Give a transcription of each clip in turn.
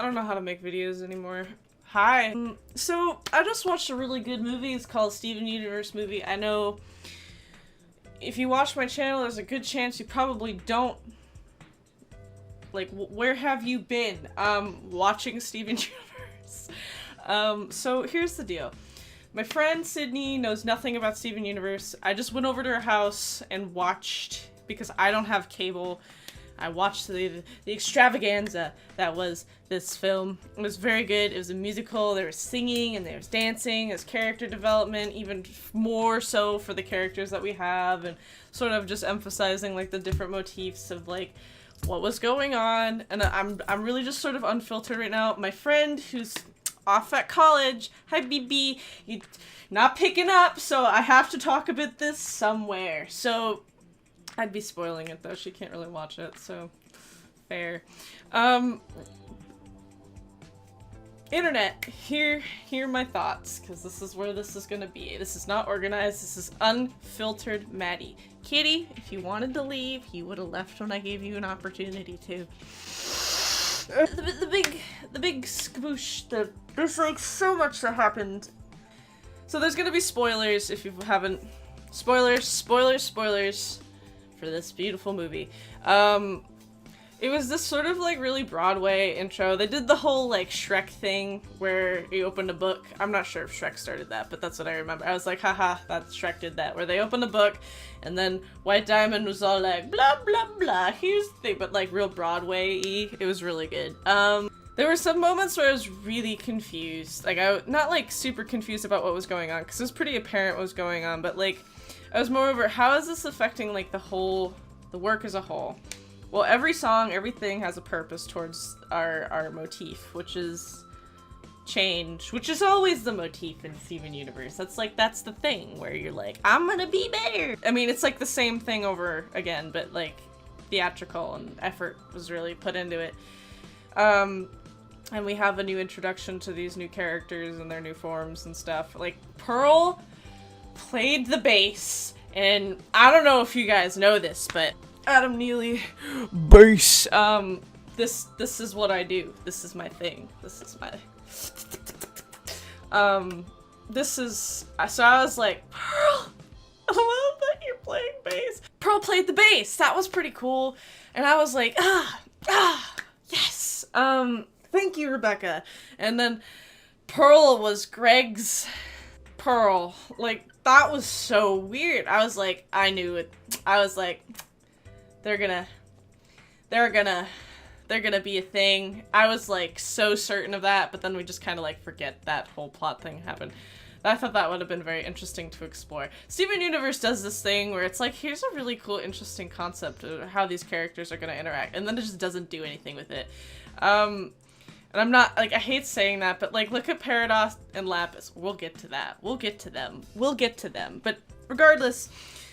don't know how to make videos anymore. Hi. So, I just watched a really good movie. It's called Steven Universe movie. I know if you watch my channel, there's a good chance you probably don't. Like, where have you been? Watching Steven Universe. So here's the deal. My friend Sydney knows nothing about Steven Universe. I just went over to her house and watched, because I don't have cable, I watched the extravaganza that was this film. It was very good. It was a musical. There was singing and there was dancing. There's character development, even more so for the characters that we have, and sort of just emphasizing like the different motifs of like what was going on. And I'm really just sort of unfiltered right now. My friend who's off at college, hi BB, you're not picking up, so I have to talk about this somewhere. So I'd be spoiling it though, she can't really watch it, so fair. Internet, hear my thoughts, because this is where this is gonna be. This is not organized, this is unfiltered Maddie. Kitty, if you wanted to leave, you would have left when I gave you an opportunity to. The big skaboosh, there's like so much that happened. So there's gonna be spoilers if you haven't, spoilers for this beautiful movie. It was this sort of like really Broadway intro. They did the whole like Shrek thing where you opened a book. I'm not sure if Shrek started that, but that's what I remember. I was like, haha, that Shrek did that. Where they opened a book and then White Diamond was all like, blah, blah, blah. Here's the thing, but like real Broadway-y. It was really good. There were some moments where I was really confused. Like, not like super confused about what was going on, because it was pretty apparent what was going on, but like, I was more over, how is this affecting like the work as a whole? Well, every song, everything has a purpose towards our motif, which is change, which is always the motif in Steven Universe. That's the thing where you're like, I'm gonna be better. I mean, it's like the same thing over again, but like theatrical and effort was really put into it. And we have a new introduction to these new characters and their new forms and stuff. Like, Pearl played the bass, and I don't know if you guys know this, but Adam Neely, bass. This is what I do. This is my thing. This is my, so I was like, Pearl, I love that you're playing bass. Pearl played the bass. That was pretty cool. And I was like, yes. Thank you, Rebecca. And then Pearl was Greg's Pearl. Like, that was so weird. I was like, I knew it. I was like, they're gonna be a thing. I was like so certain of that, but then we just kind of like forget that whole plot thing happened. I thought that would have been very interesting to explore. Steven Universe does this thing where it's like, here's a really cool, interesting concept of how these characters are gonna interact, and then it just doesn't do anything with it. And I'm not, like, I hate saying that, but like, look at Paradox and Lapis. We'll get to that. We'll get to them. We'll get to them. But regardless,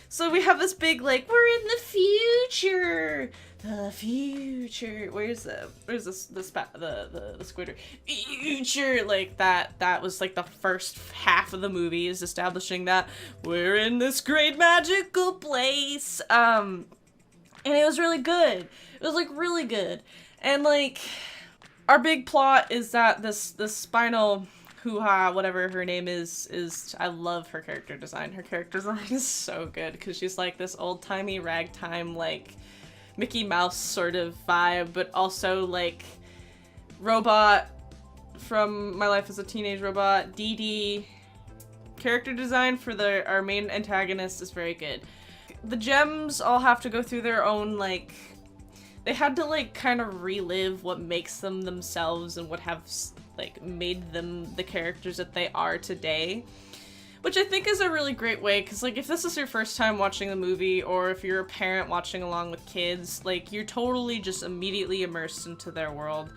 so we have this big, like, we're in the future. The future. Where's the squitter? Future. Like, that was like the first half of the movie is establishing that we're in this great magical place. And it was really good. It was like really good. And like, our big plot is that this spinal hoo-ha, whatever her name is, I love her character design. Her character design is so good, because she's like this old-timey ragtime, like, Mickey Mouse sort of vibe, but also, like, robot from My Life as a Teenage Robot. Dee Dee. Character design for our main antagonist is very good. The gems all have to go through their own, like, they had to, like, kind of relive what makes them themselves and what have, like, made them the characters that they are today. Which I think is a really great way, because, like, if this is your first time watching the movie, or if you're a parent watching along with kids, like, you're totally just immediately immersed into their world,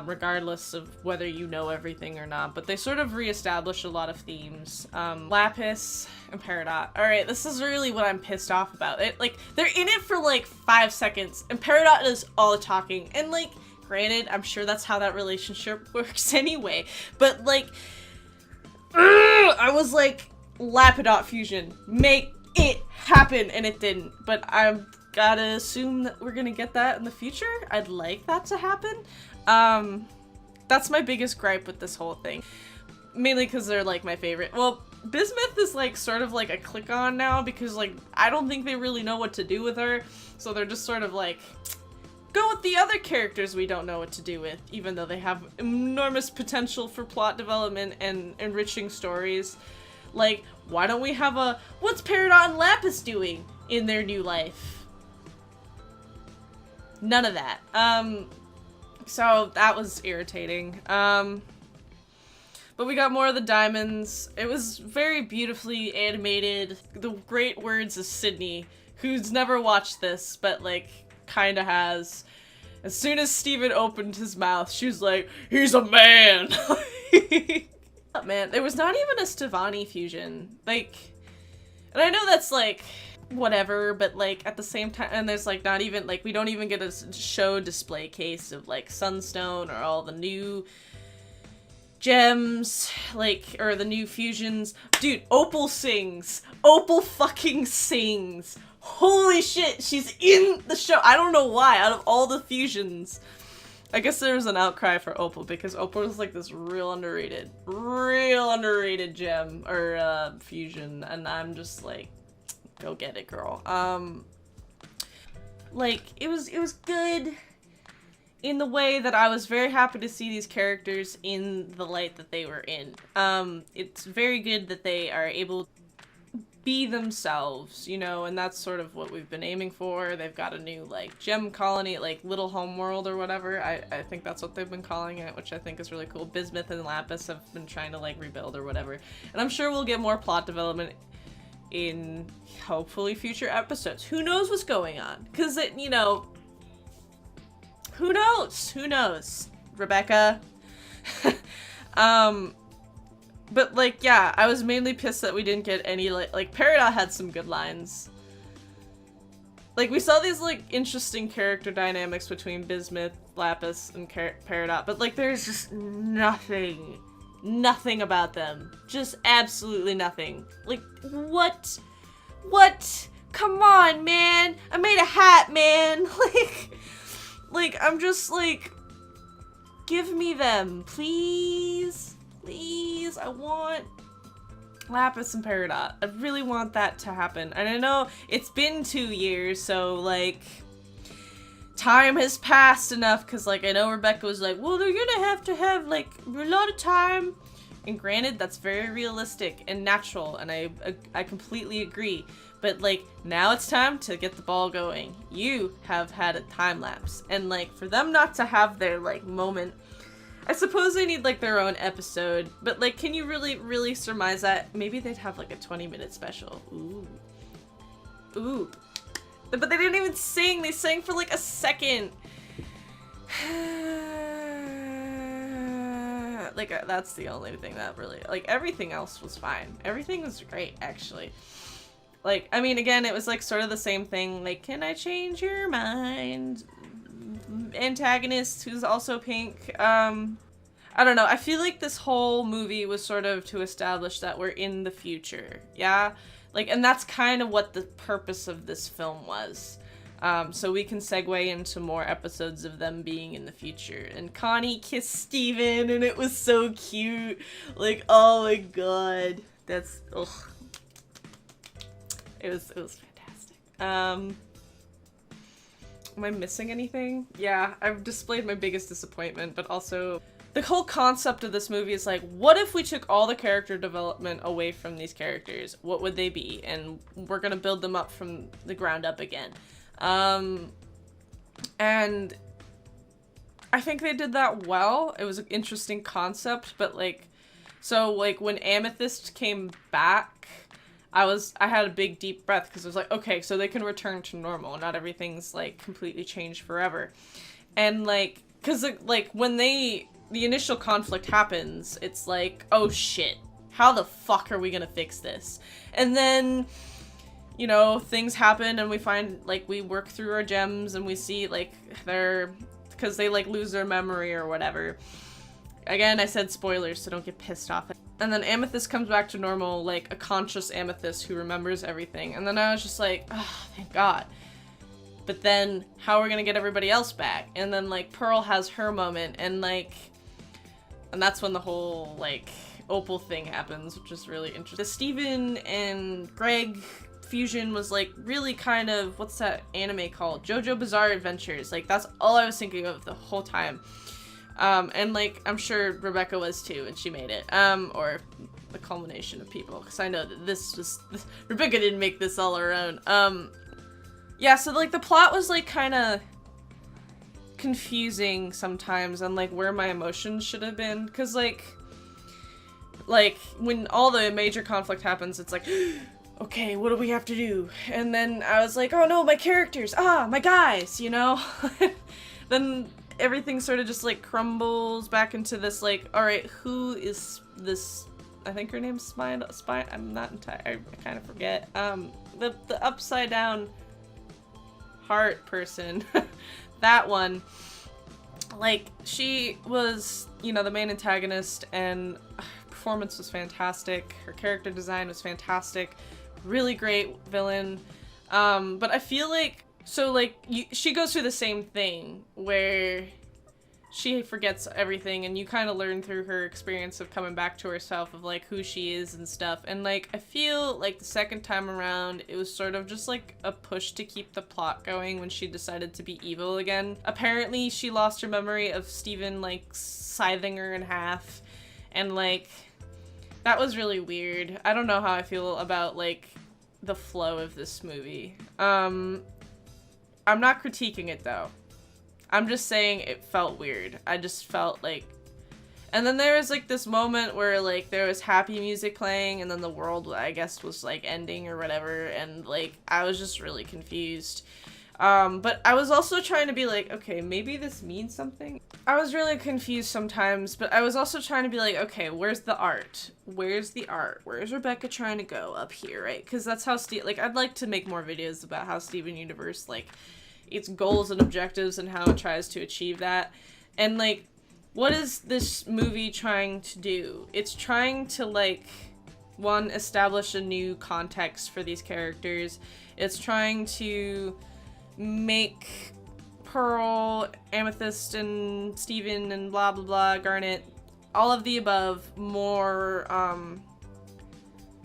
regardless of whether you know everything or not. But they sort of reestablish a lot of themes. Lapis and Peridot. Alright, this is really what I'm pissed off about. Like, they're in it for, like, 5 seconds, and Peridot does all the talking. And, like, granted, I'm sure that's how that relationship works anyway, but, like, I was like, Lapidot fusion, make it happen, and it didn't. But I've gotta assume that we're gonna get that in the future. I'd like that to happen. That's my biggest gripe with this whole thing. Mainly because they're, like, my favorite. Well, Bismuth is, like, sort of, like, a click-on now because, like, I don't think they really know what to do with her. So they're just sort of, like, go with the other characters we don't know what to do with, even though they have enormous potential for plot development and enriching stories. Like, why don't we have a, what's Peridot and Lapis doing in their new life? None of that. So that was irritating. But we got more of the diamonds. It was very beautifully animated. The great words of Sydney, who's never watched this, but, like, kinda has. As soon as Steven opened his mouth, she was like, he's a man! Man, there was not even a Stevani fusion. Like, and I know that's, like, whatever, but, like, at the same time, and there's, like, not even, like, we don't even get a show display case of, like, Sunstone or all the new gems, like, or the new fusions. Dude, Opal sings! Opal fucking sings! Holy shit, she's in the show! I don't know why, out of all the fusions. I guess there was an outcry for Opal, because Opal is, like, this real underrated gem, or, fusion, and I'm just like, go get it, girl. Like, it was good in the way that I was very happy to see these characters in the light that they were in. It's very good that they are able to be themselves, you know, and that's sort of what we've been aiming for. They've got a new, like, gem colony, like, Little Homeworld or whatever. I think that's what they've been calling it, which I think is really cool. Bismuth and Lapis have been trying to, like, rebuild or whatever. And I'm sure we'll get more plot development in, hopefully, future episodes. Who knows what's going on? Because, it, you know, who knows? Who knows? Rebecca? But, like, yeah, I was mainly pissed that we didn't get any, like, Peridot had some good lines. Like, we saw these, like, interesting character dynamics between Bismuth, Lapis, and Peridot, but, like, there's just nothing about them. Just absolutely nothing. Like, what? What? Come on, man! I made a hat, man! Like, I'm just, like, give me them, please? Please, I want Lapis and Peridot. I really want that to happen. And I know it's been 2 years, so, like, time has passed enough, because, like, I know Rebecca was like, well, they're gonna have, like, a lot of time. And granted, that's very realistic and natural, and I completely agree. But, like, now it's time to get the ball going. You have had a time lapse. And, like, for them not to have their, like, moment, I suppose they need, like, their own episode, but, like, can you really surmise that? Maybe they'd have, like, a 20-minute special. Ooh. Ooh. But they didn't even sing! They sang for, like, a second! Like, that's the only thing that really, like, everything else was fine. Everything was great, actually. Like, I mean, again, it was, like, sort of the same thing, like, can I change your mind? Antagonist who's also pink. I don't know. I feel like this whole movie was sort of to establish that we're in the future. Yeah? Like, and that's kind of what the purpose of this film was. So we can segue into more episodes of them being in the future. And Connie kissed Steven and it was so cute. Like, oh my god. That's, ugh. It was fantastic. Am I missing anything? Yeah, I've displayed my biggest disappointment, but also the whole concept of this movie is like, what if we took all the character development away from these characters? What would they be? And we're gonna build them up from the ground up again. And I think they did that well. It was an interesting concept, but like, so like when Amethyst came back, I had a big deep breath because I was like, okay, so they can return to normal. Not everything's like completely changed forever. And like, cause like when the initial conflict happens, it's like, oh shit, how the fuck are we gonna fix this? And then, you know, things happen and we find, like, we work through our gems and we see, like, because they, like, lose their memory or whatever. Again, I said spoilers, so don't get pissed off. And then Amethyst comes back to normal, like, a conscious Amethyst who remembers everything. And then I was just like, oh, thank God. But then, how are we gonna get everybody else back? And then, like, Pearl has her moment, and, like, And that's when the whole, like, Opal thing happens, which is really interesting. The Steven and Greg fusion was, like, really kind of, what's that anime called? JoJo Bizarre Adventures. Like, that's all I was thinking of the whole time. And, like, I'm sure Rebecca was too, and she made it. Or the culmination of people, because I know that Rebecca didn't make this all her own. Yeah, so, like, the plot was, like, kind of confusing sometimes on, like, where my emotions should have been, because, like, when all the major conflict happens, it's like, okay, what do we have to do? And then I was like, oh no, my characters, my guys, you know? Then everything sort of just, like, crumbles back into this, like, alright, who is this, I think her name's Spine, I'm not entirely, I kind of forget, the upside down heart person, that one, like, she was, you know, the main antagonist, and performance was fantastic, her character design was fantastic, really great villain, but I feel like, so, like, she goes through the same thing, where she forgets everything, and you kind of learn through her experience of coming back to herself of, like, who she is and stuff, and, like, I feel like the second time around, it was sort of just, like, a push to keep the plot going when she decided to be evil again. Apparently, she lost her memory of Steven, like, scything her in half, and, like, that was really weird. I don't know how I feel about, like, the flow of this movie. I'm not critiquing it, though. I'm just saying it felt weird. I just felt like... And then there was, like, this moment where, like, there was happy music playing, and then the world, I guess, was, like, ending or whatever, and, like, I was just really confused. But I was also trying to be like, okay, maybe this means something? I was really confused sometimes, but I was also trying to be like, okay, where's the art? Where's the art? Where's Rebecca trying to go? Up here, right? Because that's how like, I'd like to make more videos about how Steven Universe, like, its goals and objectives and how it tries to achieve that. And, like, what is this movie trying to do? It's trying to, like, one, establish a new context for these characters. It's trying to make Pearl, Amethyst, and Steven, and blah blah blah, Garnet, all of the above, more,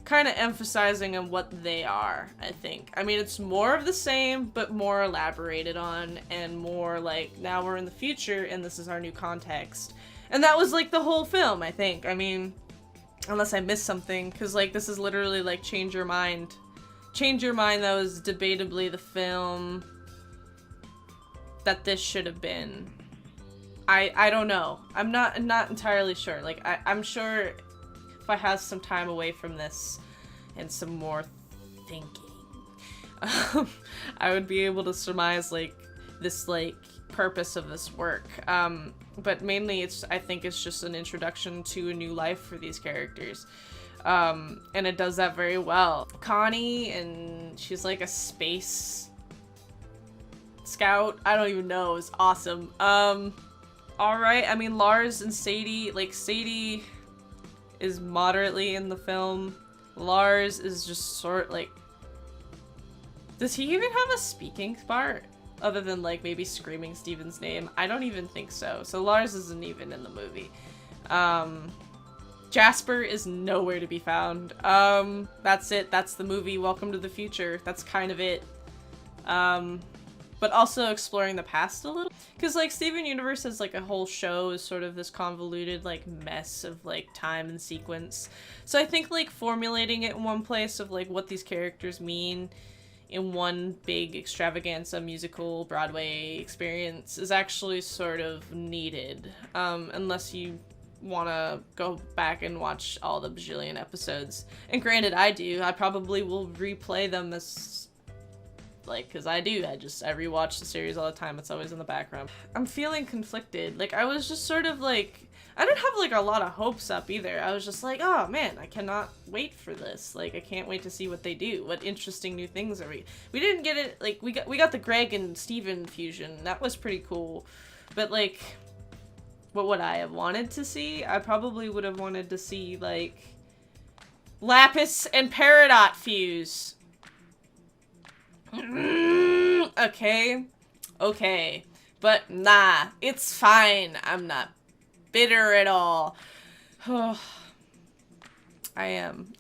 kind of emphasizing on what they are, I think. I mean, it's more of the same, but more elaborated on, and more like, now we're in the future, and this is our new context. And that was, like, the whole film, I think. I mean, unless I missed something, because, like, this is literally, like, Change Your Mind. Change Your Mind, that was debatably the film that this should have been. I don't know. I'm not entirely sure. Like, I'm sure if I have some time away from this and some more thinking, I would be able to surmise, like, this, like, purpose of this work. But mainly I think it's just an introduction to a new life for these characters. And it does that very well. Connie, and she's like a space scout. I don't even know. It's awesome. Alright, I mean, Lars and Sadie, like, Sadie is moderately in the film. Lars is just like... Does he even have a speaking part? Other than, like, maybe screaming Steven's name? I don't even think so. So Lars isn't even in the movie. Jasper is nowhere to be found. That's it. That's the movie. Welcome to the future. That's kind of it. But also exploring the past a little. Because, like, Steven Universe as, like, a whole show is sort of this convoluted, like, mess of, like, time and sequence. So I think, like, formulating it in one place of, like, what these characters mean in one big extravaganza musical Broadway experience is actually sort of needed. Unless you want to go back and watch all the bajillion episodes. And granted, I do. I probably will replay them as... like, because I do. I rewatch the series all the time. It's always in the background. I'm feeling conflicted. Like, I was just sort of like... I didn't have, like, a lot of hopes up either. I was just like, oh, man, I cannot wait for this. Like, I can't wait to see what they do. What interesting new things are we didn't get it... like, we got the Greg and Steven fusion. That was pretty cool. But, like, what would I have wanted to see? I probably would have wanted to see, like, Lapis and Peridot fuse. Okay. But nah, it's fine. I'm not bitter at all. Oh, I'm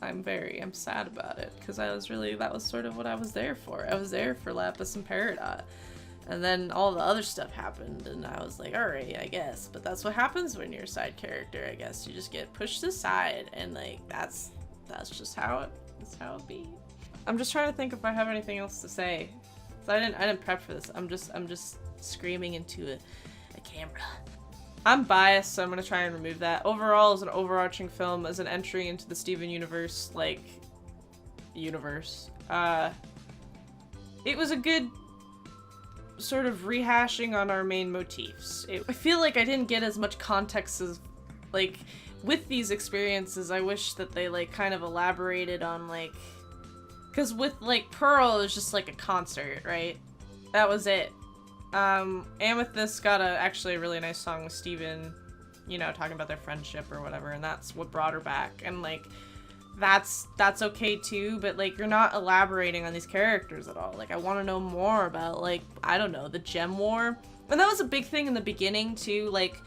sad about it, because that was sort of what I was there for. I was there for Lapis and Peridot. And then all the other stuff happened, and I was like, alright, I guess. But that's what happens when you're a side character, I guess. You just get pushed aside, and like, that's just how it be. I'm just trying to think if I have anything else to say. So I didn't prep for this. I'm just screaming into a camera. I'm biased, so I'm gonna try and remove that. Overall, as an overarching film, as an entry into the Steven universe, it was a good sort of rehashing on our main motifs. I feel like I didn't get as much context as, like, with these experiences. I wish that they, like, kind of elaborated on, like, because with, like, Pearl, it was just, like, a concert, right? That was it. Amethyst got actually a really nice song with Steven, you know, talking about their friendship or whatever, and that's what brought her back. And, like, that's okay too, but, like, you're not elaborating on these characters at all. Like, I want to know more about, like, I don't know, the Gem War. And that was a big thing in the beginning too, like,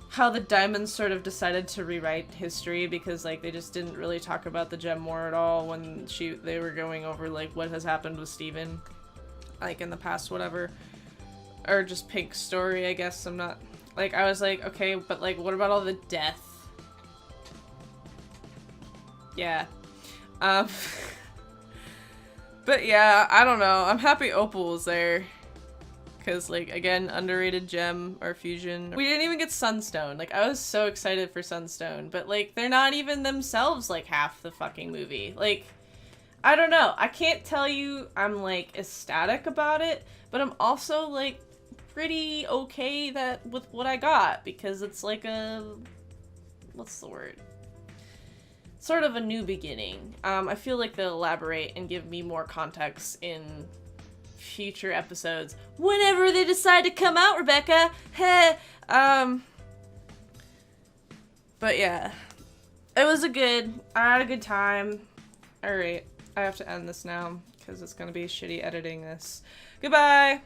how the Diamonds sort of decided to rewrite history, because, like, they just didn't really talk about the Gem War at all when they were going over, like, what has happened with Steven, like, in the past, whatever. Or just Pink's story, I guess. I'm not, like, I was like, okay, but, like, what about all the death? Yeah. But yeah, I don't know. I'm happy Opal was there. Because, like, again, underrated gem or fusion. We didn't even get Sunstone. Like, I was so excited for Sunstone. But, like, they're not even themselves, like, half the fucking movie. Like, I don't know. I can't tell you I'm, like, ecstatic about it. But I'm also, like, pretty okay with what I got. Because it's like what's the word? Sort of a new beginning. I feel like they'll elaborate and give me more context in future episodes. Whenever they decide to come out, Rebecca! Heh! But yeah. I had a good time. Alright, I have to end this now, because it's gonna be shitty editing this. Goodbye!